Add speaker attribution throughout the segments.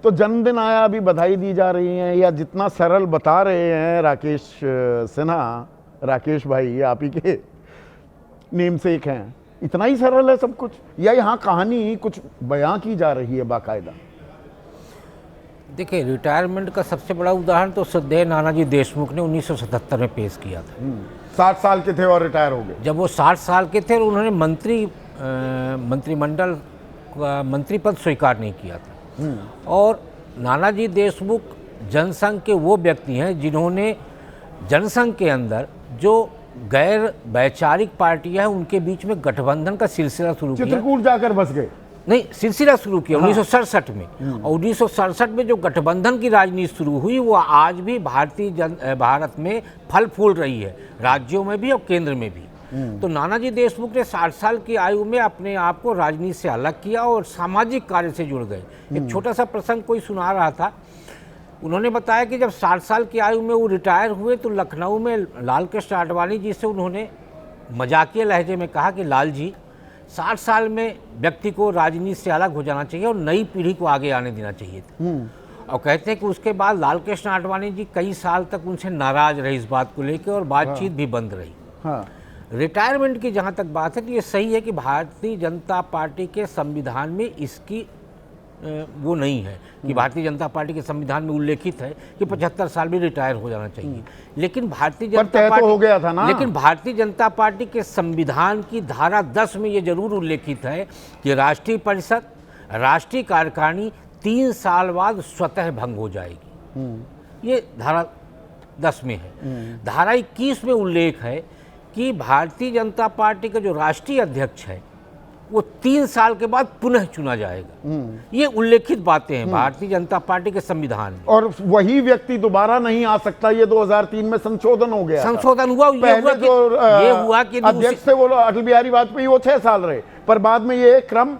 Speaker 1: तो जन्मदिन आया, अभी बधाई दी जा रही है, या जितना सरल बता रहे हैं राकेश सिन्हा, राकेश भाई आप ही के नेम से एक हैं, इतना ही सरल है सब कुछ, या यहाँ कहानी कुछ बयां की जा रही है बाकायदा?
Speaker 2: देखिए, रिटायरमेंट का सबसे बड़ा उदाहरण तो श्रद्धेय नानाजी देशमुख ने 1977 में पेश किया था।
Speaker 1: 60 साल के थे और रिटायर हो गए।
Speaker 2: जब वो 60 साल के थे और उन्होंने मंत्रिमंडल का मंत्री पद स्वीकार नहीं किया था। और नानाजी देशमुख जनसंघ के वो व्यक्ति हैं जिन्होंने जनसंघ के अंदर जो गैर वैचारिक पार्टियां हैं उनके बीच में गठबंधन का सिलसिला शुरू किया।
Speaker 1: चित्रकूट जाकर बस गए?
Speaker 2: नहीं, सिलसिला शुरू किया 1967 में। और 1967 में जो गठबंधन की राजनीति शुरू हुई वो आज भी भारत में फल फूल रही है, राज्यों में भी और केंद्र में भी। तो नानाजी देशमुख ने 60 साल की आयु में अपने आप को राजनीति से अलग किया और सामाजिक कार्य से जुड़ गए। एक छोटा सा प्रसंग कोई सुना रहा था, उन्होंने बताया कि जब 60 साल की आयु में वो रिटायर हुए तो लखनऊ में लाल कृष्ण आडवाणी जी से उन्होंने मजाकिया लहजे में कहा कि लाल जी, 60 साल में व्यक्ति को राजनीति से अलग हो जाना चाहिए और नई पीढ़ी को आगे आने देना चाहिए था। और कहते हैं कि उसके बाद लाल कृष्ण आडवाणी जी कई साल तक उनसे नाराज रहे इस बात को लेकर और बातचीत भी बंद रही। रिटायरमेंट की जहाँ तक बात है तो ये सही है कि भारतीय जनता पार्टी के संविधान में इसकी वो नहीं है कि भारतीय जनता पार्टी के संविधान में उल्लेखित है कि 75 साल में रिटायर हो जाना चाहिए। लेकिन भारतीय जनता पार्टी
Speaker 1: हो गया था ना?
Speaker 2: लेकिन भारतीय जनता पार्टी के संविधान की धारा 10 में ये जरूर उल्लेखित है कि राष्ट्रीय परिषद, राष्ट्रीय कार्यकारिणी 3 साल बाद स्वतः भंग हो जाएगी। ये धारा 10 में है। धारा 21 में उल्लेख है कि भारतीय जनता पार्टी का जो राष्ट्रीय अध्यक्ष है वो 3 साल के बाद पुनः चुना जाएगा। ये उल्लेखित बातें हैं भारतीय जनता पार्टी के संविधान में।
Speaker 1: और वही व्यक्ति दोबारा नहीं आ सकता, ये 2003 में संशोधन हो गया।
Speaker 2: संशोधन हुआ, ये हुआ कि
Speaker 1: अध्यक्ष थे वो अटल बिहारी वाजपेयी, वो 6 साल रहे, पर बाद में ये क्रम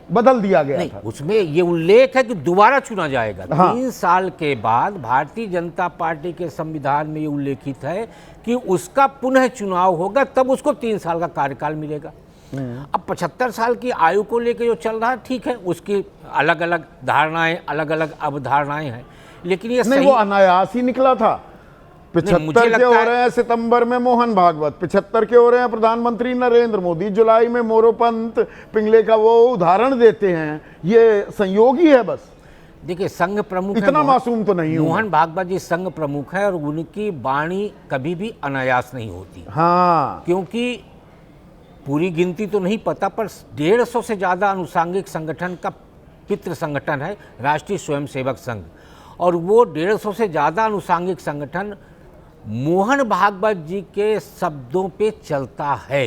Speaker 1: बदल दिया गया था।
Speaker 2: उसमें ये उल्लेख है कि दोबारा चुना जाएगा। 3 साल के बाद भारतीय जनता पार्टी के संविधान में ये उल्लेखित है कि उसका पुनः चुनाव होगा, तब उसको 3 साल का कार्यकाल मिलेगा। अब 75 साल की आयु को लेकर जो चल रहा है ठीक है, उसकी अलग अलग धारणाएं, अलग अलग अवधारणाएं हैं, लेकिन ये
Speaker 1: नहीं, वो अनायास ही निकला था। 75 के हो रहे हैं सितंबर में मोहन भागवत, 75 के हो रहे हैं प्रधानमंत्री नरेंद्र मोदी, जुलाई में मोरोपंत पिंगले का वो उदाहरण देते हैं, ये संयोग ही है बस।
Speaker 2: देखिए, संघ प्रमुख
Speaker 1: इतना मासूम तो नहीं
Speaker 2: मोहन भागवत जी संघ प्रमुख है और उनकी वाणी कभी भी अनायास नहीं होती।
Speaker 1: हाँ,
Speaker 2: क्योंकि पूरी गिनती तो नहीं पता पर 150 से ज़्यादा अनुसांगिक संगठन का पितृ संगठन है राष्ट्रीय स्वयंसेवक संघ, और वो 150 से ज़्यादा अनुसांगिक संगठन मोहन भागवत जी के शब्दों पे चलता है।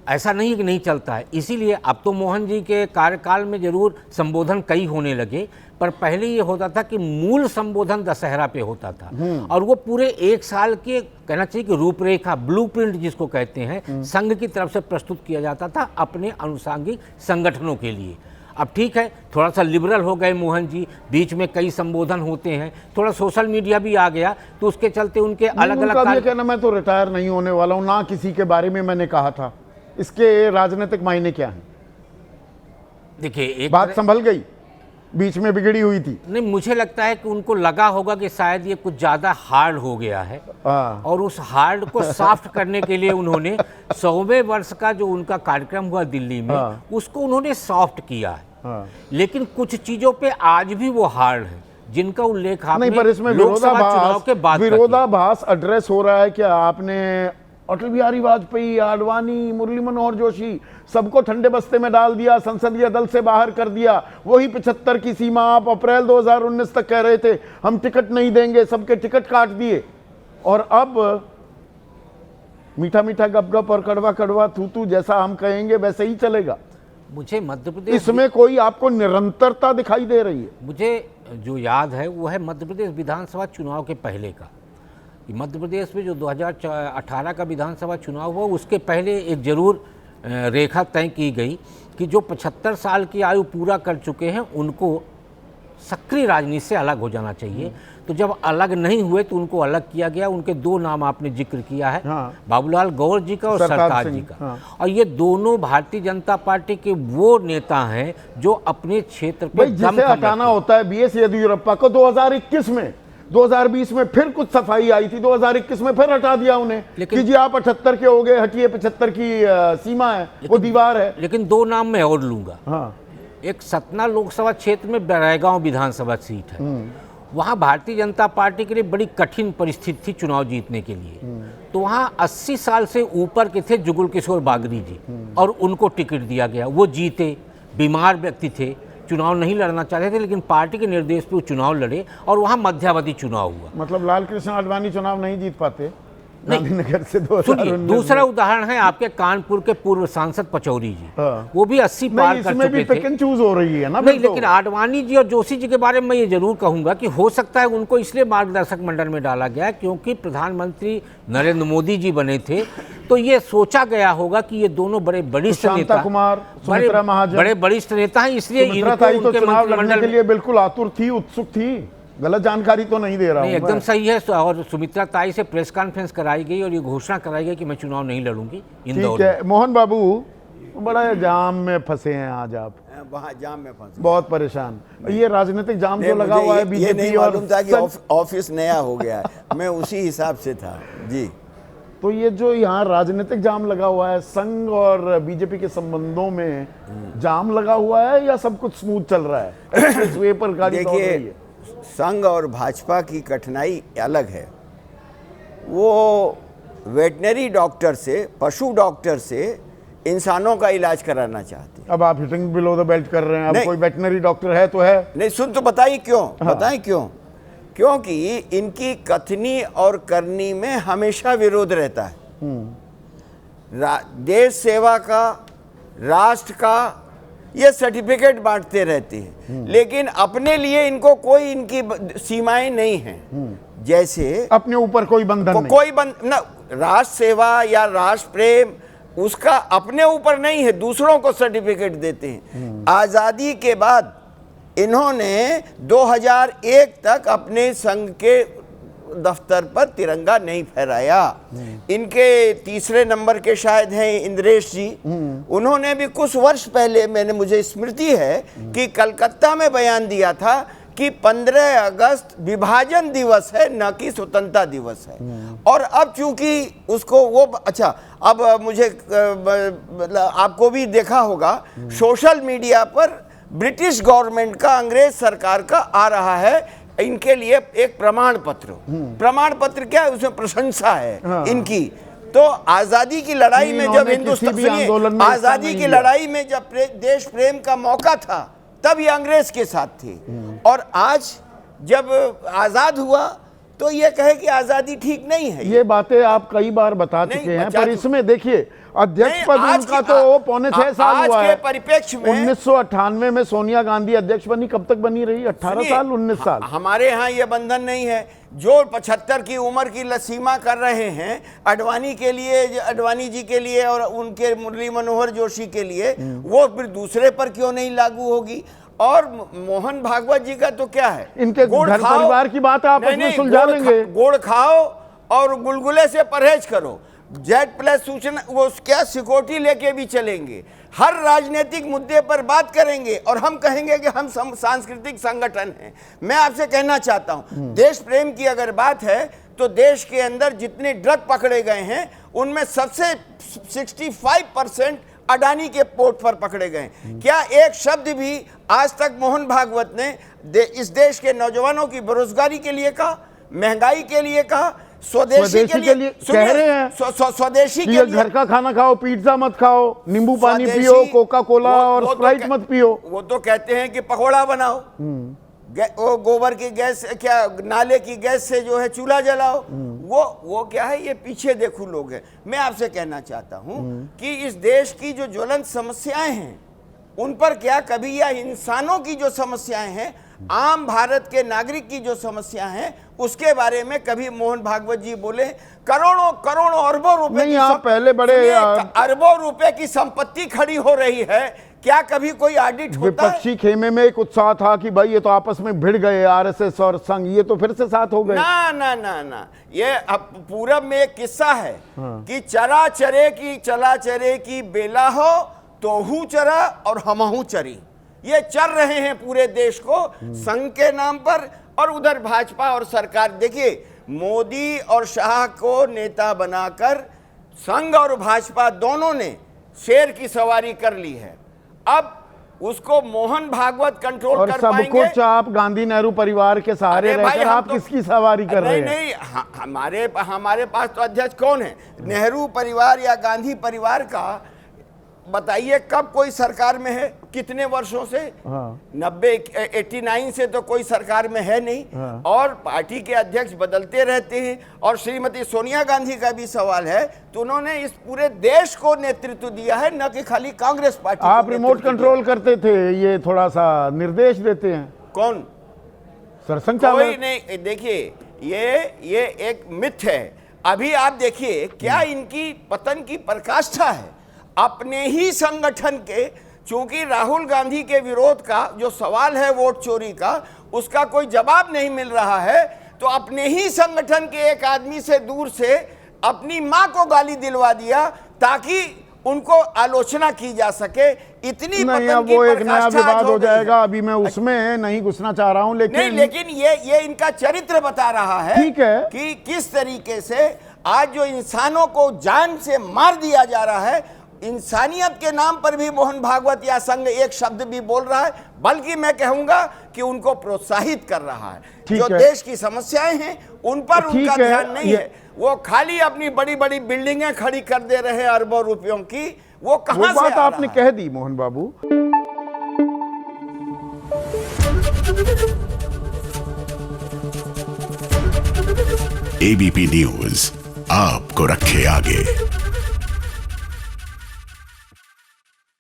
Speaker 2: ऐसा नहीं कि नहीं चलता है। इसीलिए अब तो मोहन जी के कार्यकाल में जरूर संबोधन कई होने लगे, पर पहले ये होता था कि मूल संबोधन दशहरा पे होता था और वो पूरे 1 साल के कहना चाहिए कि रूपरेखा, ब्लूप्रिंट जिसको कहते हैं, संघ की तरफ से प्रस्तुत किया जाता था अपने अनुसांगिक संगठनों के लिए। अब ठीक है, थोड़ा सा लिबरल हो गए मोहन जी, बीच में कई संबोधन होते हैं, थोड़ा सोशल मीडिया भी आ गया तो उसके चलते उनके अलग अलग
Speaker 1: कहना मैं तो रिटायर नहीं होने वाला हूँ, ना किसी के बारे में मैंने कहा था। इसके राजनीतिक मायने क्या हैं?
Speaker 2: देखिए, एक
Speaker 1: बात संभल गई, बीच में बिगड़ी हुई थी।
Speaker 2: नहीं, मुझे लगता है कि उनको लगा होगा कि शायद ये कुछ ज़्यादा हार्ड हो गया है और उस हार्ड को सॉफ्ट करने के लिए उन्होंने 100वें वर्ष का जो उनका कार्यक्रम हुआ दिल्ली में, उसको उन्होंने सॉफ्ट किया है। लेकिन कुछ चीज़ों पे आज भी वो हार्ड है जिनका उल्लेख आपने
Speaker 1: नहीं, पर इसमें विरोधाभास एड्रेस हो रहा है क्या? आपने अटल बिहारी वाजपेयी, आडवाणी, मुरली मनोहर जोशी सबको ठंडे बस्ते में डाल दिया, संसदीय दल से बाहर कर दिया। वही 75 की सीमा आप अप्रैल 2019 तक कह रहे थे हम टिकट नहीं देंगे, सबके टिकट काट दिए, और अब मीठा मीठा गप गप और कड़वा कड़वा थू थू, जैसा हम कहेंगे वैसे ही चलेगा।
Speaker 2: मुझे मध्य प्रदेश,
Speaker 1: इसमें कोई आपको निरंतरता दिखाई दे रही है?
Speaker 2: मुझे जो याद है वो है मध्य प्रदेश विधानसभा चुनाव के पहले का। मध्य प्रदेश में जो 2018 का विधानसभा चुनाव हुआ उसके पहले एक जरूर रेखा तय की गई कि जो 75 साल की आयु पूरा कर चुके हैं उनको सक्रिय राजनीति से अलग हो जाना चाहिए। तो जब अलग नहीं हुए तो उनको अलग किया गया। उनके दो नाम आपने जिक्र किया है,
Speaker 1: हाँ।
Speaker 2: बाबूलाल गौर जी का और सरताज जी का।
Speaker 1: हाँ।
Speaker 2: और ये दोनों भारतीय जनता पार्टी के वो नेता हैं जो अपने क्षेत्र पे
Speaker 1: जिसे हटाना होता है। बीएस येदियुरप्पा को 2021 में, 2020 में फिर कुछ सफाई आई थी, 2021 में फिर हटा दिया उन्हें कि जी आप 78 के हो गए, हटिए, 75 की सीमा है, वो दीवार है।
Speaker 2: लेकिन दो नाम मैं और लूंगा।
Speaker 1: हाँ।
Speaker 2: एक सतना लोकसभा क्षेत्र में बरेगांव विधानसभा सीट है, वहाँ भारतीय जनता पार्टी के लिए बड़ी कठिन परिस्थिति थी चुनाव जीतने के लिए। तो वहाँ 80 साल से ऊपर के थे जुगल किशोर बागरी जी, और उनको टिकट दिया गया। वो जीते, बीमार व्यक्ति थे, चुनाव नहीं लड़ना चाहते थे, लेकिन पार्टी के निर्देश पे वो चुनाव लड़े और वहाँ मध्यावधि चुनाव हुआ।
Speaker 1: मतलब लाल कृष्ण आडवाणी चुनाव नहीं जीत पाते गांधीनगर से 2019।
Speaker 2: दूसरा उदाहरण है आपके कानपुर के पूर्व सांसद पचौरी जी।
Speaker 1: हाँ।
Speaker 2: वो भी 80 पार कर
Speaker 1: इसमें भी
Speaker 2: चुके
Speaker 1: पिक
Speaker 2: थे।
Speaker 1: एंड चूज हो रही है ना।
Speaker 2: नहीं, लेकिन आडवाणी जी और जोशी जी के बारे में मैं ये जरूर कहूंगा कि हो सकता है उनको इसलिए मार्गदर्शक मंडल में डाला गया क्योंकि प्रधानमंत्री नरेंद्र मोदी जी बने थे। तो ये सोचा गया होगा कि ये दोनों बड़े वरिष्ठ नेता,
Speaker 1: कुमार, सुमित्रा महाजन,
Speaker 2: बड़े वरिष्ठ नेता हैं, इसलिए इनको
Speaker 1: तो
Speaker 2: उनके
Speaker 1: चुनाव लड़ने
Speaker 2: मंत्रिमंडल
Speaker 1: के लिए बिल्कुल आतुर थी, उत्सुक थी। गलत जानकारी तो नहीं दे रहा हूं।
Speaker 2: एकदम सही है। और सुमित्रा ताई से प्रेस कॉन्फ्रेंस कराई गई और ये घोषणा कराई गई कि मैं चुनाव नहीं लड़ूंगी इंदौर में।
Speaker 1: मोहन बाबू, बड़ा जाम में फंसे हैं आज आप।
Speaker 3: वहाँ जाम में फंसे,
Speaker 1: बहुत परेशान। ये राजनीतिक जाम जो लगा हुआ है
Speaker 3: ये नहीं
Speaker 1: बीजेपी
Speaker 3: मालूम था कि
Speaker 1: और
Speaker 3: ऑफिस नया हो गया है। मैं उसी हिसाब से था जी।
Speaker 1: तो ये जो यहाँ राजनीतिक जाम लगा हुआ है, संघ और बीजेपी के संबंधों में जाम लगा हुआ है या सब कुछ स्मूथ चल रहा है? एक्सप्रेसवे पर गाड़ी दौड़ रही है।
Speaker 3: देखिए, संघ और भाजपा की कठिनाई अलग है। वो वेटनरी डॉक्टर से, पशु डॉक्टर से इंसानों का इलाज कराना चाहते हैं।
Speaker 1: अब आप हिटिंग बिलो द बेल्ट कर रहे हैं। अब
Speaker 3: नहीं।
Speaker 1: कोई वेटनरी डॉक्टर है तो है
Speaker 3: नहीं, सुन तो बताइए क्यों।
Speaker 1: हाँ।
Speaker 3: बताएं क्यों? क्योंकि इनकी कथनी और करनी में हमेशा विरोध रहता है। देश सेवा का, राष्ट्र का ये सर्टिफिकेट बांटते रहते हैं, लेकिन अपने लिए इनको कोई इनकी सीमाएं नहीं हैं। जैसे
Speaker 1: अपने ऊपर कोई बंधन नहीं।
Speaker 3: कोई ना राष्ट्र सेवा या राष्ट्र प्रेम उसका अपने ऊपर नहीं है, दूसरों को सर्टिफिकेट देते हैं। आजादी के बाद इन्होंने 2001 तक अपने संघ के दफ्तर पर तिरंगा नहीं फहराया। इनके तीसरे नंबर के शायद हैं इंद्रेश जी, उन्होंने भी कुछ वर्ष पहले, मुझे स्मृति है कि कलकत्ता में बयान दिया था कि 15 अगस्त विभाजन दिवस है, न कि स्वतंत्रता दिवस है। और अब चूंकि उसको वो अच्छा, अब मुझे आपको भी देखा होगा सोशल मीडिया पर ब्रिटिश गवर्नमेंट का, अंग्रेज सरकार का आ रहा है इनके लिए एक प्रमाण पत्र। प्रमाण पत्र क्या है? उसमें प्रशंसा है इनकी। तो आजादी की लड़ाई में जब हिंदुस्तान, आजादी की लड़ाई में जब देश प्रेम का मौका था तब ये अंग्रेज के साथ थे, और आज जब आजाद हुआ तो ये कहे कि आजादी ठीक नहीं है।
Speaker 1: ये बातें आप कई बार बता चुके हैं, पर इसमें देखिए अध्यक्ष पद उनका तो पौने 6 साल हुआ है।
Speaker 3: परिप्रेक्ष्य में
Speaker 1: 1998 में सोनिया गांधी अध्यक्ष बनी, कब तक बनी रही? 18 साल, 19 साल।
Speaker 3: हमारे यहाँ ये बंधन नहीं है। जो 75 की उम्र की सीमा कर रहे हैं आडवाणी के लिए, आडवाणी जी के लिए और उनके मुरली मनोहर जोशी के लिए, वो फिर दूसरे पर क्यों नहीं लागू होगी? और मोहन भागवत जी का तो क्या है,
Speaker 1: इनके घर परिवार की बात आप अपने सुलझा लेंगे।
Speaker 3: गुड़ खाओ और गुलगुले से परहेज करो। Z+ सूचना वो क्या सिक्योरिटी लेके भी चलेंगे, हर राजनीतिक मुद्दे पर बात करेंगे और हम कहेंगे कि हम सांस्कृतिक संगठन हैं। मैं आपसे कहना चाहता हूं, देश प्रेम की अगर बात है तो देश के अंदर जितने ड्रग पकड़े गए हैं उनमें सबसे 65% अडानी के पोर्ट पर पकड़े गए। क्या एक शब्द भी आज तक मोहन भागवत ने इस देश के नौजवानों की बेरोजगारी के लिए कहा, महंगाई के लिए कहा, स्वदेशी के लिए
Speaker 1: कह रहे हैं?
Speaker 3: स्वदेशी के लिए
Speaker 1: घर का खाना खाओ, पिज्जा मत खाओ, नींबू पानी पियो, कोका कोला और स्प्राइट मत पियो।
Speaker 3: वो तो कहते हैं कि पकोड़ा बनाओ, वो गोबर की गैस, क्या नाले की गैस से जो है चूल्हा जलाओ। वो क्या है, ये पीछे देखो लोग हैं। मैं आपसे कहना चाहता हूं कि इस देश की जो ज्वलंत समस्याएं हैं उन पर क्या कभी, या इंसानों की जो समस्याएं हैं, आम भारत के नागरिक की जो समस्या है उसके बारे में कभी मोहन भागवत जी बोले? करोड़ों करोड़ों अरबों रुपए
Speaker 1: नहीं, आप पहले बड़े
Speaker 3: अरबों रुपए की संपत्ति खड़ी हो रही है, क्या कभी कोई ऑडिट होता है?
Speaker 1: विपक्षी खेमे में एक उत्साह था कि भाई ये तो आपस में भिड़ गए आरएसएस और संघ, ये तो फिर से साथ हो गए।
Speaker 3: ना ना ना ना, ये अब पूरब में एक किस्सा है कि चरा चरे की बेला हो तो हूँ चरा और हमहू चरी। ये चर रहे हैं पूरे देश को संघ के नाम पर, और उधर भाजपा और सरकार। देखिए, मोदी और शाह को नेता बनाकर संघ और भाजपा दोनों ने शेर की सवारी कर ली है। अब उसको मोहन भागवत कंट्रोल
Speaker 1: और
Speaker 3: कर
Speaker 1: सब
Speaker 3: पाएंगे।
Speaker 1: कुछ आप गांधी नेहरू परिवार के सहारे
Speaker 3: अरे भाई,
Speaker 1: रहकर
Speaker 3: हम
Speaker 1: आप
Speaker 3: तो-
Speaker 1: किसकी सवारी कर रहे हैं?
Speaker 3: नहीं, हमारे पास तो अध्यक्ष कौन है? नेहरू परिवार या गांधी परिवार का बताइए कब कोई सरकार में है? कितने वर्षों से? 89 से तो कोई सरकार में है नहीं। और पार्टी के अध्यक्ष बदलते रहते हैं। और श्रीमती सोनिया गांधी का भी सवाल है, तो उन्होंने इस पूरे देश को नेतृत्व दिया है, न कि खाली कांग्रेस पार्टी को
Speaker 1: आप रिमोट
Speaker 3: नेतृत्व
Speaker 1: कंट्रोल करते थे, ये थोड़ा सा निर्देश देते हैं।
Speaker 3: कौन?
Speaker 1: सरसंघ
Speaker 3: कोई
Speaker 1: चावल
Speaker 3: नहीं। देखिए, ये एक मिथ है। अभी आप देखिए क्या इनकी पतन की पराकाष्ठा है। अपने ही संगठन के, चूंकि राहुल गांधी के विरोध का जो सवाल है वोट चोरी का, उसका कोई जवाब नहीं मिल रहा है, तो अपने ही संगठन के एक आदमी से दूर से अपनी मां को गाली दिलवा दिया ताकि उनको आलोचना की जा सके। इतनी
Speaker 1: नहीं,
Speaker 3: पतन
Speaker 1: अब
Speaker 3: की
Speaker 1: वो एक नया
Speaker 3: पराकाष्ठा आज
Speaker 1: विवाद हो
Speaker 3: गई है।
Speaker 1: जाएगा, अभी मैं उसमें नहीं घुसना चाह रहा हूं,
Speaker 3: नहीं, लेकिन ये इनका चरित्र बता रहा है,
Speaker 1: ठीक है,
Speaker 3: कि किस तरीके से आज जो इंसानों को जान से मार दिया जा रहा है, इंसानियत के नाम पर भी मोहन भागवत या संघ एक शब्द भी बोल रहा है, बल्कि मैं कहूंगा कि उनको प्रोत्साहित कर रहा है।
Speaker 1: ठीक
Speaker 3: जो
Speaker 1: है।
Speaker 3: देश की समस्याएं हैं उन पर
Speaker 1: ठीक
Speaker 3: उनका
Speaker 1: है,
Speaker 3: ध्यान नहीं है। वो खाली अपनी बड़ी बड़ी बिल्डिंगें खड़ी कर दे रहे हैं अरबों रुपयों की। वो कहां
Speaker 1: वो
Speaker 3: से
Speaker 1: बात
Speaker 3: आ
Speaker 1: आपने
Speaker 3: रहा है?
Speaker 1: कह दी मोहन बाबू।
Speaker 4: एबीपी न्यूज आपको रखे आगे।